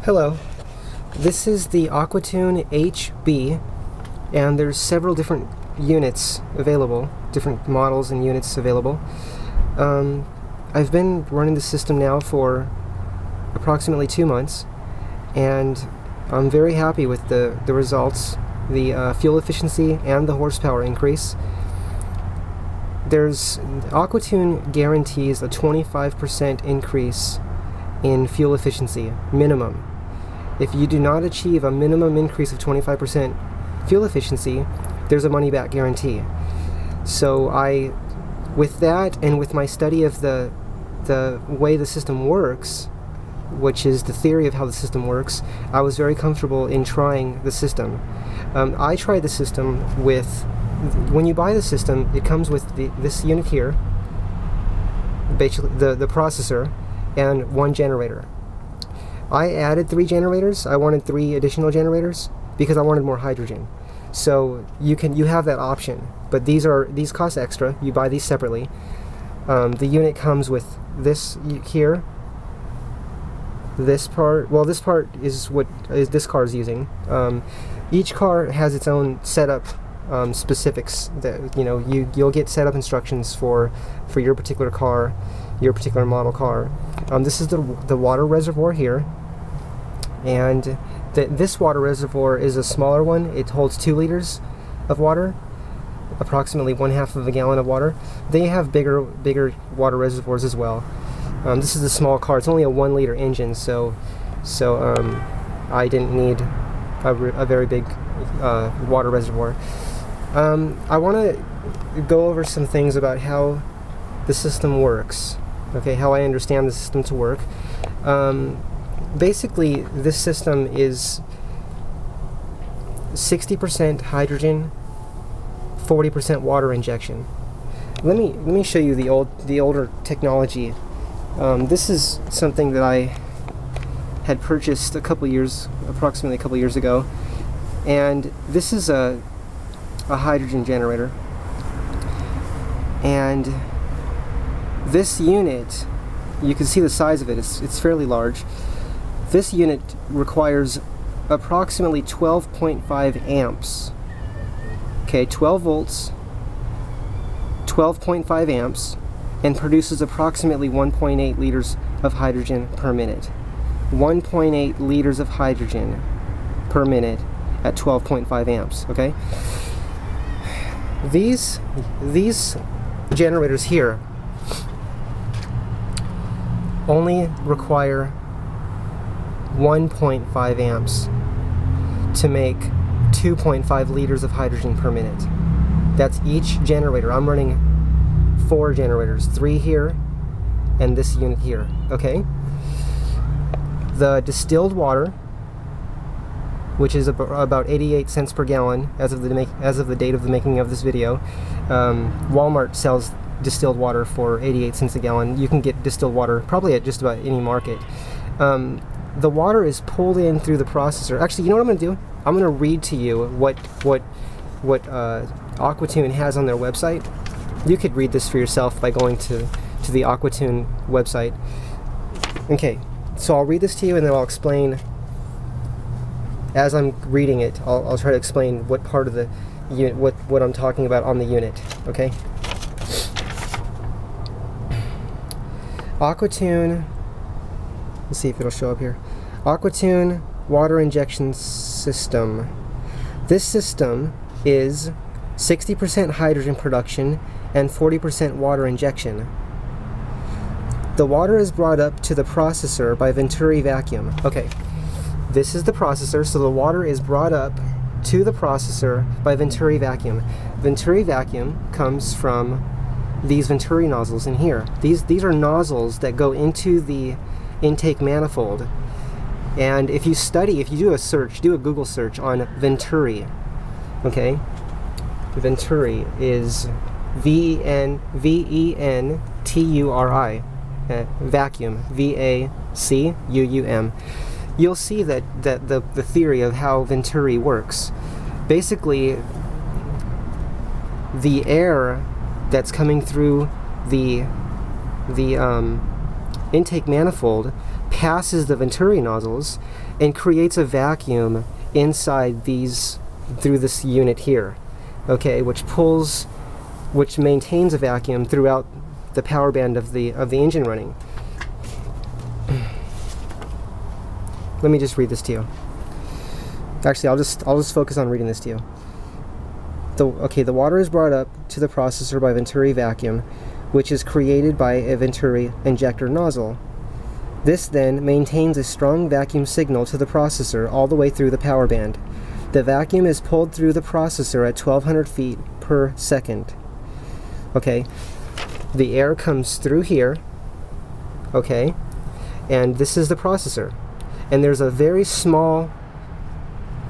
Hello, this is the AquaTune HB, and there's several different units available, different models and units available. I've been running the system now for approximately 2 months, and I'm very happy with the results, the fuel efficiency and the horsepower increase. AquaTune guarantees a 25% increase in fuel efficiency, minimum. If you do not achieve a minimum increase of 25% fuel efficiency, there's a money-back guarantee. So with that and with my study of the way the system works, which is the theory of how the system works, I was very comfortable in trying the system. I tried the system with, when you buy the system, it comes with this unit here, basically the processor, and 1 generator. I added 3 generators. I wanted 3 additional generators because I wanted more hydrogen. So you have that option, but these cost extra. You buy these separately. The unit comes with this here. This part, well, this part is what this car is using. Each car has its own setup specifics that you'll get setup instructions for your particular car, your particular model car. This is the water reservoir here, and this water reservoir is a smaller one. It holds 2 liters of water, approximately 1/2 of a gallon of water. They have bigger water reservoirs as well. This is a small car. It's only a 1 liter engine, so I didn't need a very big water reservoir. I want to go over some things about how the system works. Okay, how I understand the system to work. Basically, this system is 60% hydrogen, 40% water injection. Let me show you the older technology. This is something that I had purchased approximately a couple years ago, and this is a hydrogen generator. And this unit, you can see the size of it. It's fairly large. This unit requires approximately 12.5 amps. Okay, 12 volts, 12.5 amps, and produces approximately 1.8 liters of hydrogen per minute. 1.8 liters of hydrogen per minute at 12.5 amps, okay? These generators here only require 1.5 amps to make 2.5 liters of hydrogen per minute. That's each generator. I'm running 4 generators, 3 here and this unit here, okay? The distilled water, which is about 88 cents per gallon as of the date of the making of this video. Walmart sells distilled water for 88 cents a gallon. You can get distilled water probably at just about any market. The water is pulled in through the processor. Actually, you know what I'm going to do? I'm going to read to you what AquaTune has on their website. You could read this for yourself by going to the AquaTune website. Okay, so I'll read this to you and then I'll explain. As I'm reading it, I'll try to explain what part of the unit, what I'm talking about on the unit, okay? AquaTune, let's see if it'll show up here. AquaTune water injection system. This system is 60% hydrogen production and 40% water injection. The water is brought up to the processor by Venturi vacuum. Okay. This is the processor, so the water is brought up to the processor by Venturi vacuum. Venturi vacuum comes from these Venturi nozzles in here. These are nozzles that go into the intake manifold. And if you do a Google search on Venturi, okay? Venturi is V-E-N-T-U-R-I, vacuum, V-A-C-U-U-M. You'll see that the theory of how Venturi works. Basically, the air that's coming through the intake manifold passes the venturi nozzles and creates a vacuum inside these, through this unit here, okay, which maintains a vacuum throughout the power band of the engine running. Let me just read this to you. Actually, I'll just focus on reading this to you. The water is brought up to the processor by venturi vacuum, which is created by a venturi injector nozzle. This then maintains a strong vacuum signal to the processor all the way through the power band. The vacuum is pulled through the processor at 1200 feet per second. Okay, the air comes through here, okay, and this is the processor. And there's a very small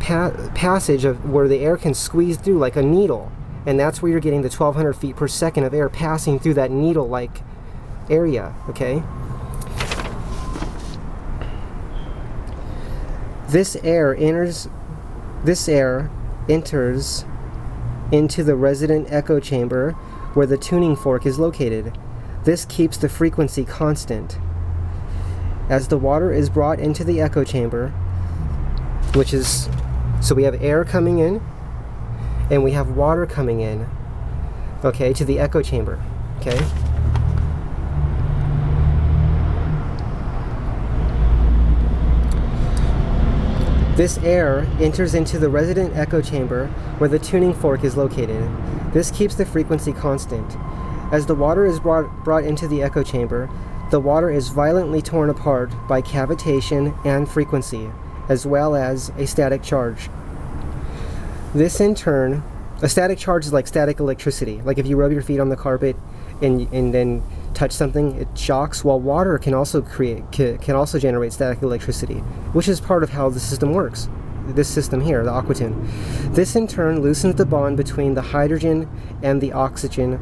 passage of where the air can squeeze through like a needle, and that's where you're getting the 1200 feet per second of air passing through that needle-like area, okay? This air enters into the resident echo chamber where the tuning fork is located. This keeps the frequency constant. As the water is brought into the echo chamber, so we have air coming in and we have water coming in, okay, to the echo chamber, okay? This air enters into the resident echo chamber where the tuning fork is located. This keeps the frequency constant. As the water is brought into the echo chamber, the water is violently torn apart by cavitation and frequency, as well as a static charge. This in turn, a static charge is like static electricity. Like if you rub your feet on the carpet and then touch something, it shocks, while water can also generate static electricity, which is part of how the system works. This system here, the AquaTune. This in turn loosens the bond between the hydrogen and the oxygen,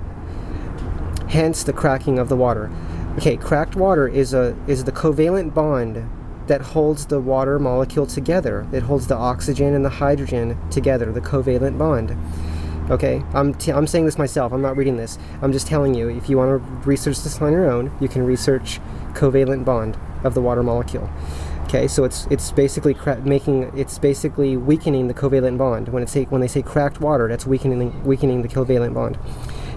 hence the cracking of the water. Okay, cracked water is the covalent bond that holds the water molecule together. It holds the oxygen and the hydrogen together, the covalent bond. Okay, I'm saying this myself, I'm not reading this. I'm just telling you, if you want to research this on your own, you can research covalent bond of the water molecule. Okay, so it's basically weakening the covalent bond. When they say cracked water, that's weakening the covalent bond.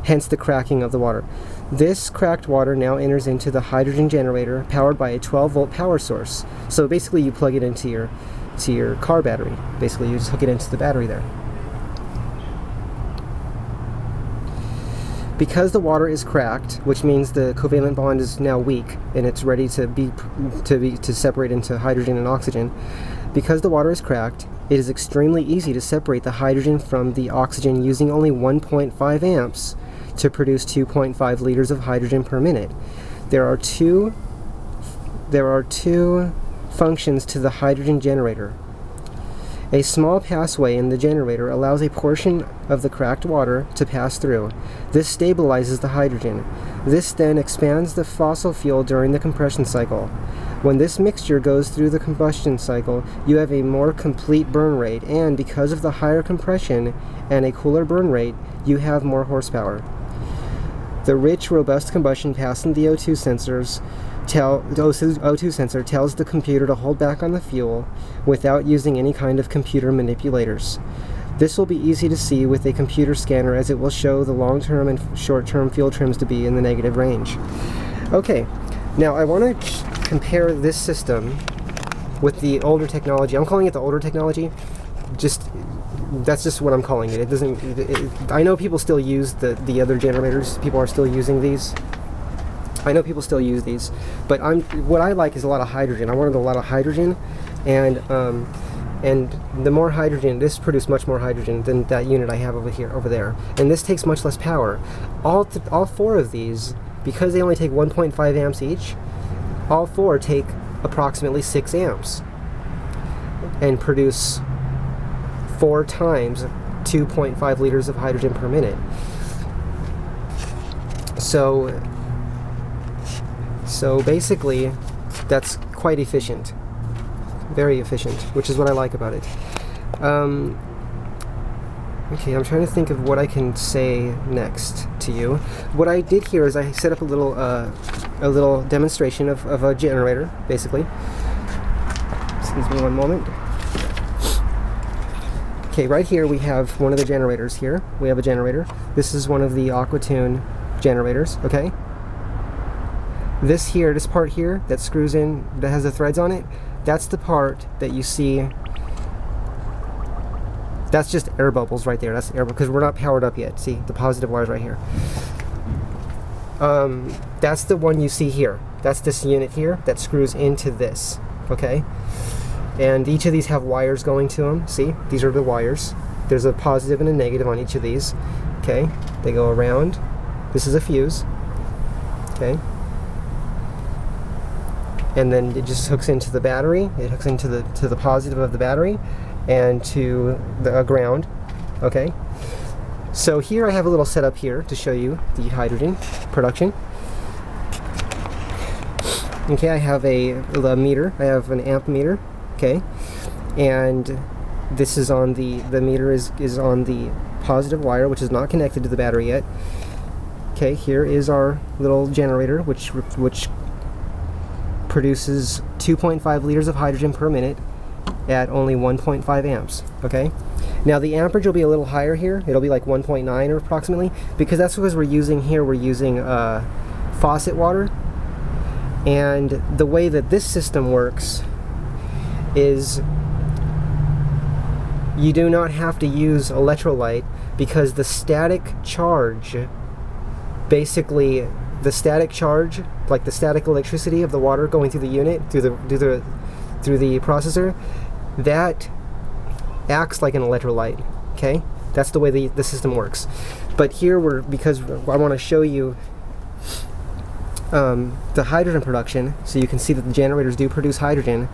Hence the cracking of the water. This cracked water now enters into the hydrogen generator powered by a 12-volt power source. So basically you plug it into your car battery. Basically you just hook it into the battery there. Because the water is cracked, which means the covalent bond is now weak and it's ready to separate into hydrogen and oxygen. Because the water is cracked, it is extremely easy to separate the hydrogen from the oxygen using only 1.5 amps to produce 2.5 liters of hydrogen per minute. There are two functions to the hydrogen generator. A small passway in the generator allows a portion of the cracked water to pass through. This stabilizes the hydrogen. This then expands the fossil fuel during the compression cycle. When this mixture goes through the combustion cycle, you have a more complete burn rate, and because of the higher compression and a cooler burn rate, you have more horsepower. The rich, robust combustion passing the O2 sensor tells the computer to hold back on the fuel without using any kind of computer manipulators. This will be easy to see with a computer scanner, as it will show the long-term and short-term fuel trims to be in the negative range. Okay, now I want to compare this system with the older technology. I'm calling it the older technology. That's just what I'm calling it. I know people still use the other generators. People are still using these. I know people still use these, but what I like is a lot of hydrogen. I wanted a lot of hydrogen, and the more hydrogen, this produced much more hydrogen than that unit I have over there, and this takes much less power. All four of these, because they only take 1.5 amps each, all four take approximately 6 amps and produce 4 times 2.5 liters of hydrogen per minute. So basically, that's quite efficient. Very efficient, which is what I like about it. Okay, I'm trying to think of what I can say next to you. What I did here is I set up a little demonstration of a generator, basically. Excuse me one moment. Okay, right here we have one of the generators here. We have a generator. This is one of the AquaTune generators, okay? This here, this part here that screws in, that has the threads on it, that's the part that you see. That's just air bubbles right there. That's air, because we're not powered up yet. See, the positive wire's right here. That's the one you see here. That's this unit here that screws into this, okay? And each of these have wires going to them. See, these are the wires. There's a positive and a negative on each of these, okay? They go around. This is a fuse, okay? And then it just hooks into the battery. It hooks into the positive of the battery and to the ground, okay? So here I have a little setup here to show you the hydrogen production. Okay, I have a meter. I have an amp meter, okay? And this is on the meter is on the positive wire, which is not connected to the battery yet. Okay, here is our little generator, which produces 2.5 liters of hydrogen per minute at only 1.5 amps, okay? Now the amperage will be a little higher here. It'll be like 1.9 or approximately, because that's because we're using faucet water. And the way that this system works is you do not have to use electrolyte, because the static charge, basically the static charge, like the static electricity of the water going through the unit, through the processor, that acts like an electrolyte, okay? That's the way the system works. But here because I want to show you the hydrogen production, so you can see that the generators do produce hydrogen.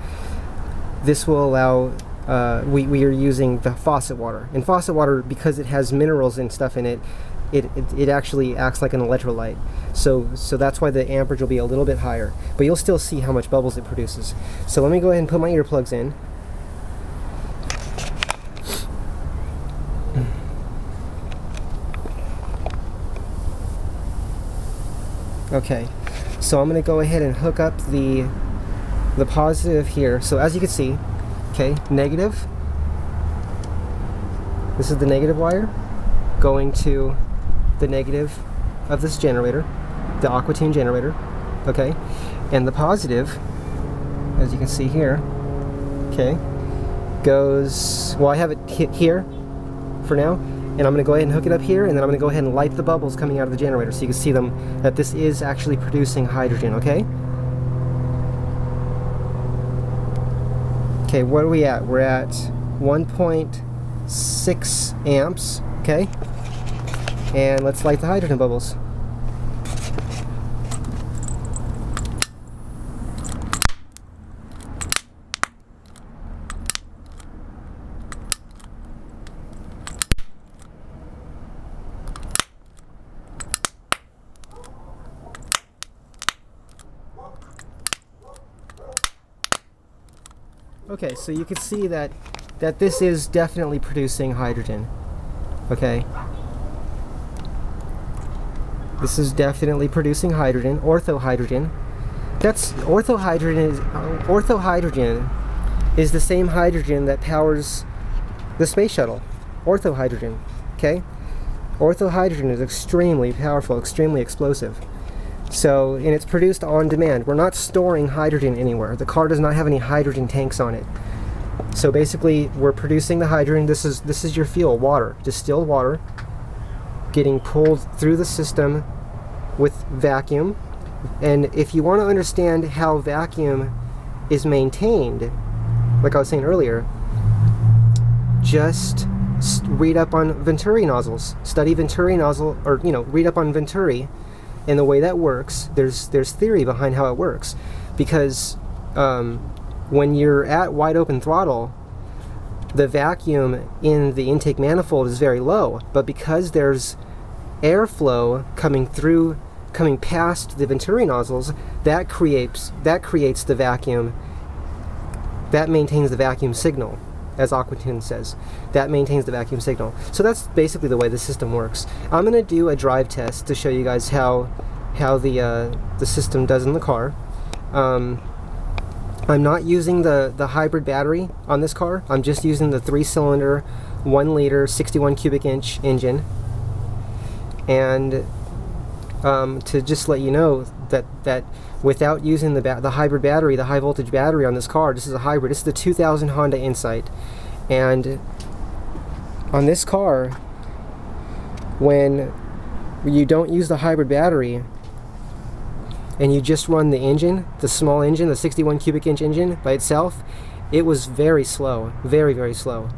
This will allow, we are using the faucet water. And faucet water, because it has minerals and stuff in it, it actually acts like an electrolyte. So that's why the amperage will be a little bit higher. But you'll still see how much bubbles it produces. So let me go ahead and put my earplugs in. Okay, so I'm going to go ahead and hook up the positive here. So as you can see, okay, negative. This is the negative wire going to the negative of this generator, the AquaTune generator, okay? And the positive, as you can see here, okay, goes, well, I have it here for now, and I'm going to go ahead and hook it up here, and then I'm going to go ahead and light the bubbles coming out of the generator so you can see them, that this is actually producing hydrogen, okay? Okay, what are we at? We're at 1.6 amps, okay? And let's light the hydrogen bubbles. Okay, so you can see that this is definitely producing hydrogen, okay? This is definitely producing hydrogen, orthohydrogen. Orthohydrogen is the same hydrogen that powers the space shuttle. Orthohydrogen, okay? Orthohydrogen is extremely powerful, extremely explosive. So, and it's produced on demand. We're not storing hydrogen anywhere. The car does not have any hydrogen tanks on it. So basically, we're producing the hydrogen. This is your fuel, water, distilled water, getting pulled through the system with vacuum. And if you want to understand how vacuum is maintained, like I was saying earlier, just read up on Venturi nozzles. Study Venturi nozzle, or read up on Venturi and the way that works. There's theory behind how it works, because when you're at wide open throttle, the vacuum in the intake manifold is very low, but because there's airflow coming past the Venturi nozzles, that creates the vacuum, that maintains the vacuum signal, as AquaTune says. That maintains the vacuum signal. So that's basically the way the system works. I'm going to do a drive test to show you guys how the system does in the car. I'm not using the hybrid battery on this car. I'm just using the 3-cylinder, 1-liter, 61 cubic inch engine. And to just let you know that without using the hybrid battery, the high voltage battery on this car, this is a hybrid. This is the 2000 Honda Insight. And on this car, when you don't use the hybrid battery and you just run the engine, the small engine, the 61 cubic inch engine by itself, it was very slow, very, very slow.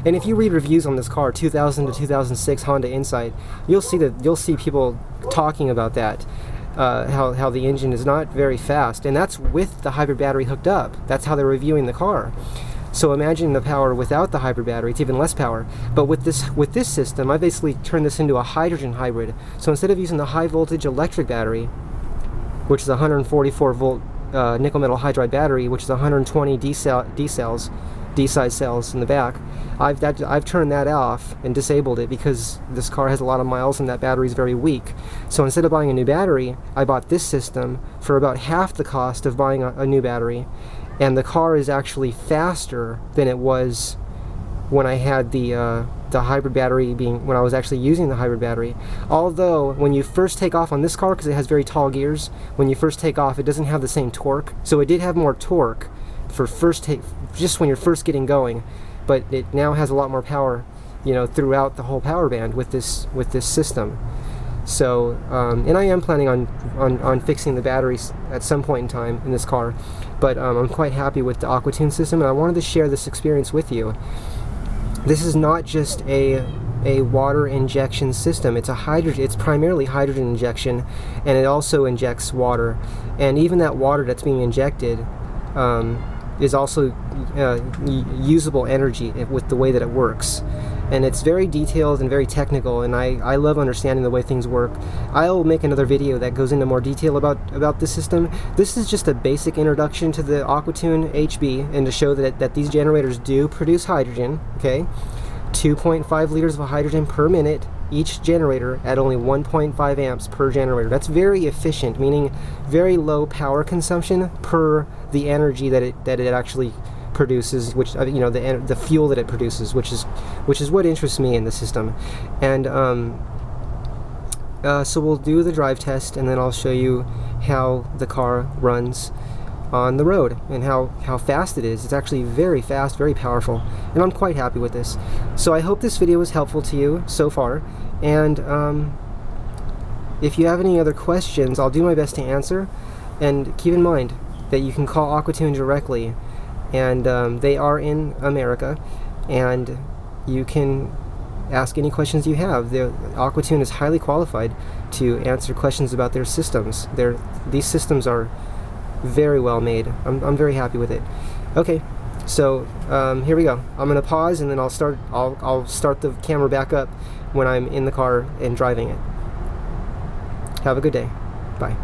And if you read reviews on this car, 2000 to 2006 Honda Insight, you'll see people talking about that, how the engine is not very fast, and that's with the hybrid battery hooked up. That's how they're reviewing the car. So imagine the power without the hybrid battery. It's even less power. But with this system, I basically turned this into a hydrogen hybrid. So instead of using the high voltage electric battery, which is a 144 volt nickel metal hydride battery, which is 120 D-size cells in the back, I've turned that off and disabled it because this car has a lot of miles and that battery is very weak. So instead of buying a new battery, I bought this system for about half the cost of buying a new battery, and the car is actually faster than it was when I had the hybrid battery when I was actually using the hybrid battery. Although when you first take off on this car, because it has very tall gears, when you first take off it doesn't have the same torque. So it did have more torque for just when you're first getting going, but it now has a lot more power, you know, throughout the whole power band with this system. So and I am planning on fixing the batteries at some point in time in this car, but I'm quite happy with the AquaTune system, and I wanted to share this experience with you. This is not just a water injection system. It's primarily hydrogen injection, and it also injects water. And even that water that's being injected is also usable energy with the way that it works. And it's very detailed and very technical, and I love understanding the way things work. I'll make another video that goes into more detail about this system. This is just a basic introduction to the AquaTune HB, and to show that these generators do produce hydrogen, okay? 2.5 liters of hydrogen per minute, each generator at only 1.5 amps per generator. That's very efficient, meaning very low power consumption per the energy that it actually produces, which the fuel that it produces, which is what interests me in the system. And so we'll do the drive test, and then I'll show you how the car runs on the road and how fast it is. It's actually very fast, very powerful, and I'm quite happy with this. So I hope this video was helpful to you so far, and if you have any other questions, I'll do my best to answer. And keep in mind that you can call AquaTune directly, and they are in America, and you can ask any questions you have. AquaTune is highly qualified to answer questions about their systems. These systems are very well made. I'm very happy with it. Okay, so here we go. I'm gonna pause, and then I'll start the camera back up when I'm in the car and driving it. Have a good day. Bye.